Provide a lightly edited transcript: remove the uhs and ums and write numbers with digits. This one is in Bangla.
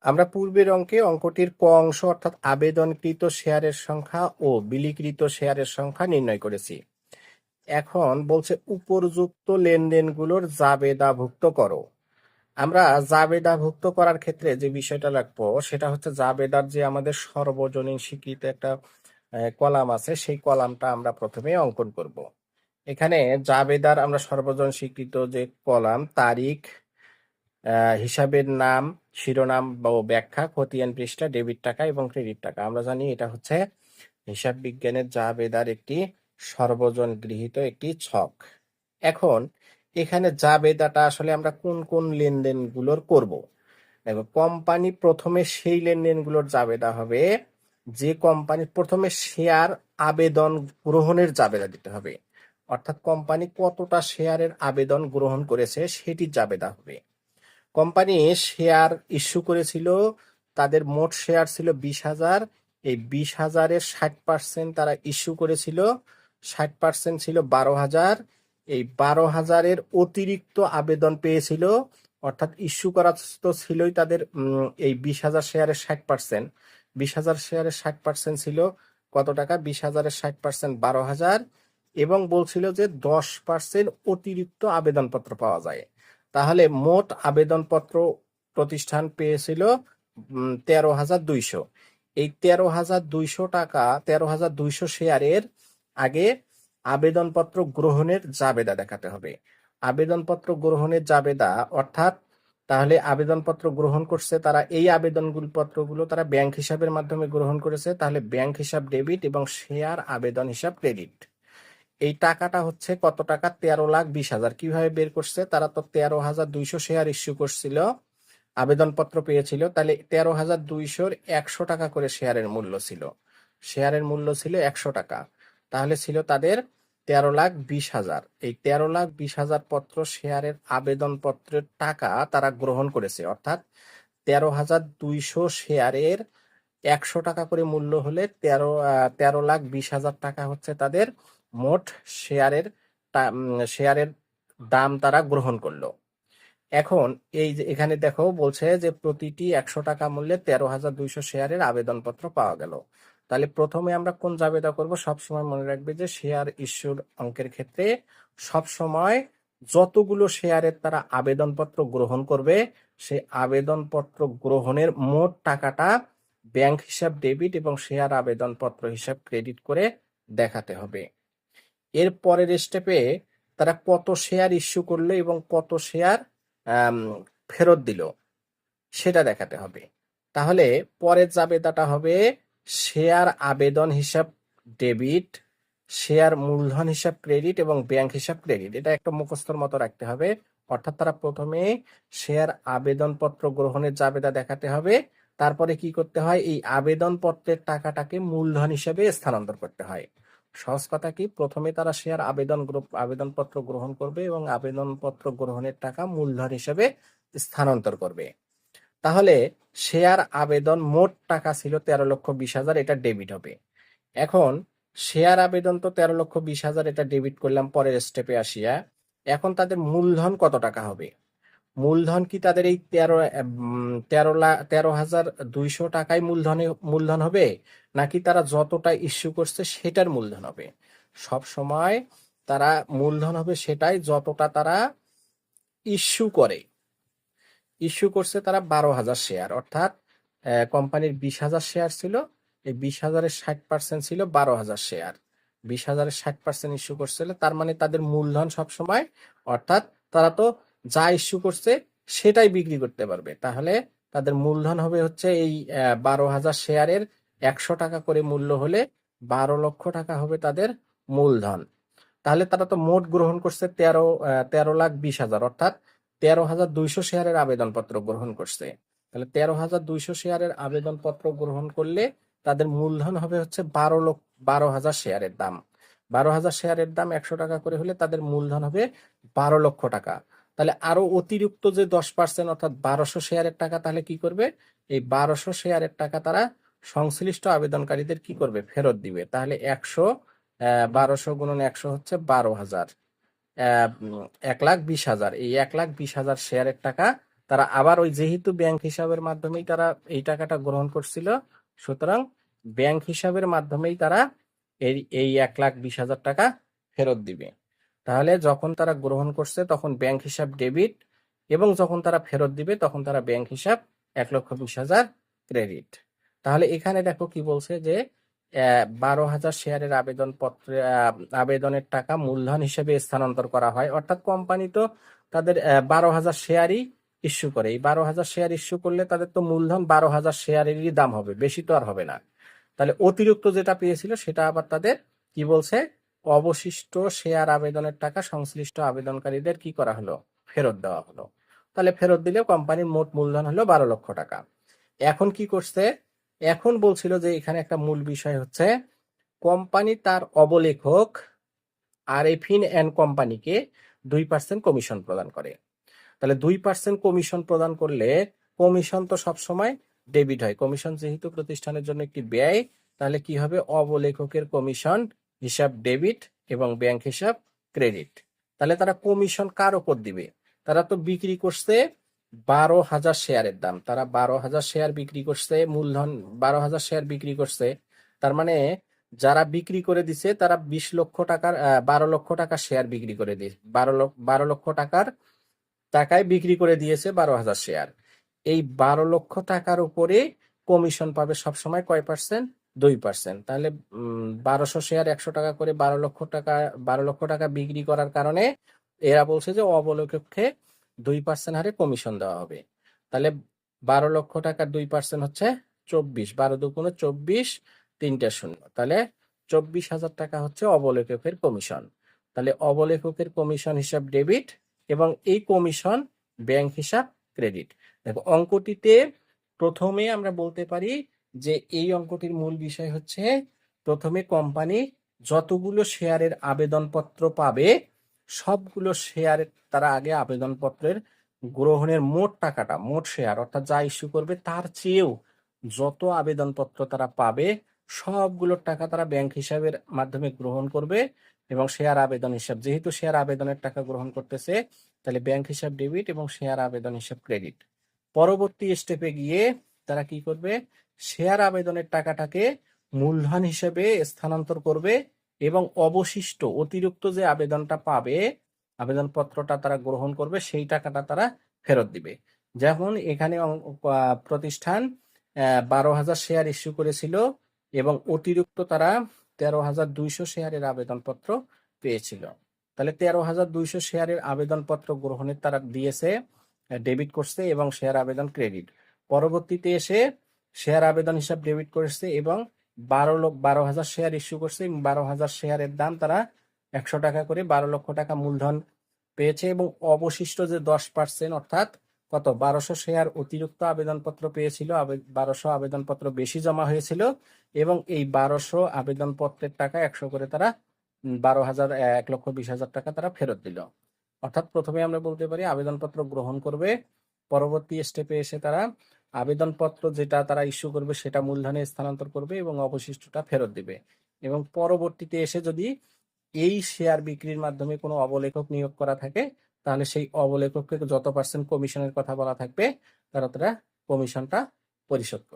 আমরা পূর্বের অঙ্কে অঙ্কটির ক অংশ অর্থাৎ আবেদনকৃত শেয়ারের সংখ্যা ও বিলিকৃত শেয়ারের সংখ্যা নির্ণয় করেছি। এখন বলছে উপর্যুক্ত লেনদেনগুলোর জাবেদাভুক্ত করো। আমরা জাবেদাভুক্ত করার ক্ষেত্রে যে বিষয়টা রাখবো সেটা হচ্ছে জাবেদার যে আমাদের সর্বজনীন স্বীকৃত একটা কলাম আছে, সেই কলামটা আমরা প্রথমে অঙ্কন করব। এখানে জাবেদার আমরা সর্বজনীন স্বীকৃত যে কলাম, তারিখ, হিসাবের নাম, শিরোনাম বা ব্যাখ্যা, খতিয়ান পৃষ্ঠা, ডেবিট টাকা এবং ক্রেডিট টাকা। আমরা জানি এটা হচ্ছে হিসাব বিজ্ঞানের জাবেদার একটি সর্বজন গৃহীত একটি ছক। এখন এখানে জাবেদাটা আসলে আমরা কোন কোন লেনদেনগুলোর করব। দেখো, কোম্পানি প্রথমে সেই লেনদেনগুলোর জাবেদা হবে যে কোম্পানি প্রথমে শেয়ার আবেদন গ্রহণের জাবেদা দিতে হবে, অর্থাৎ কোম্পানি কতটা শেয়ারের আবেদন গ্রহণ করেছে সেটির জাবেদা হবে। কোম্পানি শেয়ার ইস্যু করেছিল, তাদের মোট শেয়ার ছিল 20,000। এই 20,000-এর 60% তারা ইস্যু করেছিল, 60% ছিল 12,000। এই 12,000-এর অতিরিক্ত আবেদন পেয়েছিল, অর্থাৎ ইস্যু করা তো ছিলই তাদের এই 20,000 শেয়ারের 60%। 20,000 শেয়ারের 60% ছিল কত টাকা? 20,000-এর 60% 12,000, এবং বলছিল যে 10% অতিরিক্ত আবেদনপত্র পাওয়া যায়। তাহলে মোট আবেদনপত্র প্রতিষ্ঠান পেয়েছিল 13,200। এই 13,200 টাকা, 13,200 শেয়ারের আগে আবেদনপত্র গ্রহণের জাবেদা দেখাতে হবে। আবেদনপত্র গ্রহণের জাবেদা অর্থাৎ, তাহলে আবেদনপত্র গ্রহণ করছে তারা, এই পত্রগুলো তারা ব্যাংক হিসাবের মাধ্যমে গ্রহণ করেছে, তাহলে ব্যাংক হিসাব ডেবিট এবং শেয়ার আবেদন হিসাব ক্রেডিট। এই টাকাটা হচ্ছে কত টাকা? 13,20,000। কিভাবে বের করছে? তারা তো 13,200 শেয়ার ইস্যু করছিল, আবেদনপত্র পেয়েছিল, তাহলে 13,200-র 100 টাকা করে শেয়ারের মূল্য ছিল। শেয়ারের মূল্য ছিল 100 টাকা, তাহলে ছিল তাদের 13,20,000। এই 13,20,000 পত্র শেয়ারের আবেদনপত্রের টাকা তারা গ্রহণ করেছে, অর্থাৎ 13,200 শেয়ারের 100 টাকা করে মূল্য হলে 13,20,000 টাকা হচ্ছে তাদের মোট শেয়ারের শেয়ারের দাম তারা গ্রহণ করলো। এখন এই যে এখানে দেখো বলছে যে প্রতিটি 100 টাকা মূল্যে 13,200 শেয়ারের আবেদনপত্র পাওয়া গেল। তাহলে প্রথমে আমরা কোন জাবেদা করব? সবসময় মনে রাখবে যে শেয়ার ইস্যুর অঙ্কের ক্ষেত্রে সবসময় যতগুলো শেয়ারের তারা আবেদনপত্র গ্রহণ করবে, সেই আবেদনপত্র গ্রহণের মোট টাকাটা ব্যাংক হিসাব ডেবিট এবং শেয়ার আবেদনপত্র হিসাব ক্রেডিট করে দেখাতে হবে। এর পরের স্টেপে তারা কত শেয়ার ইস্যু করলো এবং কত শেয়ার ফেরত দিল সেটা দেখাতে হবে। তাহলে পরের জাবেদাটা হবে শেয়ার আবেদন হিসাব ডেবিট, শেয়ার মূলধন হিসাব ক্রেডিট এবং ব্যাংক হিসাব ক্রেডিট। এটা একটা মুখস্থর মতো রাখতে হবে। অর্থাৎ তারা প্রথমে শেয়ার আবেদনপত্র গ্রহণের জাবেদা দেখাতে হবে, তারপরে কি করতে হয়? এই আবেদনপত্রের টাকাটাকে মূলধন হিসেবে স্থানান্তর করতে হয়। সহজ কথা কি, প্রথমে তারা শেয়ার আবেদনপত্র গ্রহণ করবে এবং আবেদনপত্র গ্রহণের টাকা মূলধন হিসেবে স্থানান্তর করবে। তাহলে শেয়ার আবেদন মোট টাকা ছিল 13,20,000, এটা ডেবিট হবে। এখন শেয়ার আবেদন তো 13,20,000, এটা ডেবিট করলাম। পরের স্টেপে আসিয়া এখন তাদের মূলধন কত টাকা হবে? মূলধন কি তাদের এই 13,200 টাকায় মূলধন হবে, নাকি তারা যতটা ইস্যু করছে সেটার মূলধন হবে? সব সময় তারা মূলধন হবে সেটাই যতটা তারা ইস্যু করে। ইস্যু করছে তারা 12,000 শেয়ার, অর্থাৎ কোম্পানির 20,000 শেয়ার ছিল, এই 20,000-এর 60% ছিল 12,000 শেয়ার। 20,000-এর 60% ইস্যু করছিল, তার মানে তাদের মূলধন সবসময়, অর্থাৎ তারা তো যা ইস্যু করছে সেটাই বিক্রি করতে পারবে। তাহলে তাদের মূলধন হবে হচ্ছে এই 12,000 শেয়ারের 100 টাকা করে মূল্য হলে 12 লক্ষ টাকা হবে তাদের মূলধন। তাহলে তারা তো মোট গ্রহণ করছে 13,20,000, অর্থাৎ 13,200 শেয়ারের আবেদনপত্র গ্রহণ করছে। তাহলে 13,200 শেয়ারের আবেদনপত্র গ্রহণ করলে তাদের মূলধন হবে হচ্ছে 12,000 শেয়ারের দাম। 12,000 শেয়ারের দাম 100 টাকা করে হলে তাদের মূলধন হবে 12 লক্ষ টাকা। তাহলে আরো অতিরিক্ত যে 10%, অর্থাৎ 1,200 শেয়ারের টাকা, তাহলে কি করবে? এই 1,200 শেয়ারের টাকা তারা সংশ্লিষ্ট আবেদনকারীদের কি করবে? ফেরত দিবে। তাহলে 1,200 গুণন 100 হচ্ছে 12,000, 1,20,000। এই 1,20,000 শেয়ারের টাকা তারা আবার ওই যেহেতু ব্যাংক হিসাবের মাধ্যমেই তারা এই টাকাটা গ্রহণ করছিল, সুতরাং ব্যাংক হিসাবের মাধ্যমেই তারা এই 1,20,000 টাকা ফেরত দিবে। তাহলে যখন তারা গ্রহণ করছে তখন ব্যাংক হিসাব ডেবিট, এবং যখন তারা ফেরত দিবে তখন তারা ব্যাংক হিসাব 1,20,000 ক্রেডিট। তাহলে এখানে দেখো কি বলছে যে 12,000 শেয়ারের আবেদনের টাকা মূলধন হিসেবে স্থানান্তর করা হয়। অর্থাৎ কোম্পানি তো তাদের 12,000 শেয়ারই ইস্যু করে। এই 12,000 শেয়ার ইস্যু করলে তাদের তো মূলধন 12,000 শেয়ারেরই দাম হবে, বেশি তো আর হবে না। তাহলে অতিরিক্ত যেটা পেয়েছিল সেটা আবার তাদের কি বলছে, অবশিষ্ট শেয়ার আবেদনের টাকা সংশ্লিষ্ট আবেদনকারীদের কি করা হলো, ফেরত দেওয়া হলো। তাহলে ফেরত দিলে কোম্পানির মোট মূলধন হলো 12 লক্ষ টাকা। এখন কি করছে, এখন বলছিল যে এখানে একটা মূল বিষয় হচ্ছে কোম্পানি তার অবলেখক আরেফিন অ্যান্ড কোম্পানিকে 2% কমিশন প্রদান করে। তাহলে 2% কমিশন প্রদান করলে কমিশন তো সবসময় ডেবিট হয়। কমিশন যেহেতু প্রতিষ্ঠানের জন্য একটি ব্যয়, তাহলে কি হবে, অবলেখকের কমিশন হিসাব ডেবিট এবং ব্যাংক হিসাব ক্রেডিট। তাহলে তারা কমিশন কার উপর দিবে, তারা তো বিক্রি করছে 12,000 শেয়ারের দাম, তারা 12,000 শেয়ার বিক্রি করছে, মূলধন 12,000 শেয়ার বিক্রি করছে। তার মানে যারা বিক্রি করে দিছে তারা 20 লক্ষ টাকার 12 লক্ষ টাকার শেয়ার বিক্রি করে দিয়ে 12 লক্ষ টাকায় বিক্রি করে দিয়েছে 12,000 শেয়ার। এই 12 লক্ষ টাকার উপরে কমিশন পাবে সবসময় কয় পার্সেন্ট, 2%। তাহলে 1200 শেয়ার 100 টাকা করে 12 লক্ষ টাকা বিক্রি করার কারণে এরা বলছে যে অবলেখককে 2% হারে কমিশন দেওয়া হবে। তাহলে 12 লক্ষ টাকার 2% হচ্ছে 24, 12 দুগুণে 24, 3টে শূন্য, তাহলে 24,000 টাকা হচ্ছে অবলেখকের কমিশন। তাহলে অবলেখকের কমিশন হিসাব ডেবিট এবং এই কমিশন ব্যাংক হিসাব ক্রেডিট। দেখো অঙ্কটিতে প্রথমে আমরা বলতে পারি যে এই অঙ্কটির মূল বিষয় হচ্ছে প্রথমে কোম্পানি যতগুলো শেয়ারের আবেদনপত্র পাবে সবগুলো শেয়ারের তারা আগে আবেদনপত্রের গ্রহণের মোট টাকাটা, মোট শেয়ার অর্থাৎ যা ইস্যু করবে তার চেয়েও যত আবেদনপত্র তারা পাবে সবগুলোর টাকা তারা ব্যাংক হিসাবের মাধ্যমে গ্রহণ করবে এবং শেয়ার আবেদন হিসাব, যেহেতু শেয়ার আবেদনের টাকা গ্রহণ করতেছে তাহলে ব্যাংক হিসাব ডেবিট এবং শেয়ার আবেদন হিসাব ক্রেডিট। পরবর্তী স্টেপে গিয়ে তারা কি করবে, শেয়ার আবেদনের টাকাটাকে মূলধন হিসেবে স্থানান্তর করবে এবং অবশিষ্ট অতিরিক্ত যে আবেদনটা পাবে, আবেদনপত্রটা তারা গ্রহণ করবে, সেই টাকাটা তারা ফেরত দিবে। যেমন এখানে প্রতিষ্ঠান 12,000 শেয়ার ইস্যু করেছিল এবং অতিরিক্ত তারা 13,200 শেয়ারের আবেদনপত্র পেয়েছিল। তাহলে 13,200 শেয়ারের আবেদনপত্র গ্রহণের তারা দিয়েছে, ডেবিট করছে এবং শেয়ার আবেদন ক্রেডিট। পরবর্তীতে এসে শেয়ার আবেদন হিসাব ডেবিট করেছে এবং 12,000 শেয়ার ইস্যু করছে এবং 12,000 শেয়ারের দাম তারা 100 টাকা করে 12 লক্ষ টাকা মূলধন পেয়েছে এবং অবশিষ্ট যে 10% অর্থাৎ কত 1200 শেয়ার অতিরিক্ত আবেদনপত্র পেয়েছিল, 1200 আবেদনপত্র বেশি জমা হয়েছিল এবং এই 1200 আবেদনপত্রের টাকা 100 করে তারা 12,000 1,20,000 টাকা তারা ফেরত দিল। অর্থাৎ প্রথমে আমরা বলতে পারি আবেদনপত্র গ্রহণ করবে, পরবর্তী স্টেপে এসে তারা আবেদনপত্র যেটা তারা ইস্যু করবে সেটা মূলধনে স্থানান্তর করবে এবং অবশিষ্টটা ফেরত দিবে এবং পরবর্তীতে এসে যদি এই শেয়ার বিক্রির মাধ্যমে কোনো অবলেখক নিয়োগ করা থাকে তাহলে সেই অবলেখককে যত % কমিশনের কথা বলা থাকবে তারা কমিশনটা পরিশোধ করবে।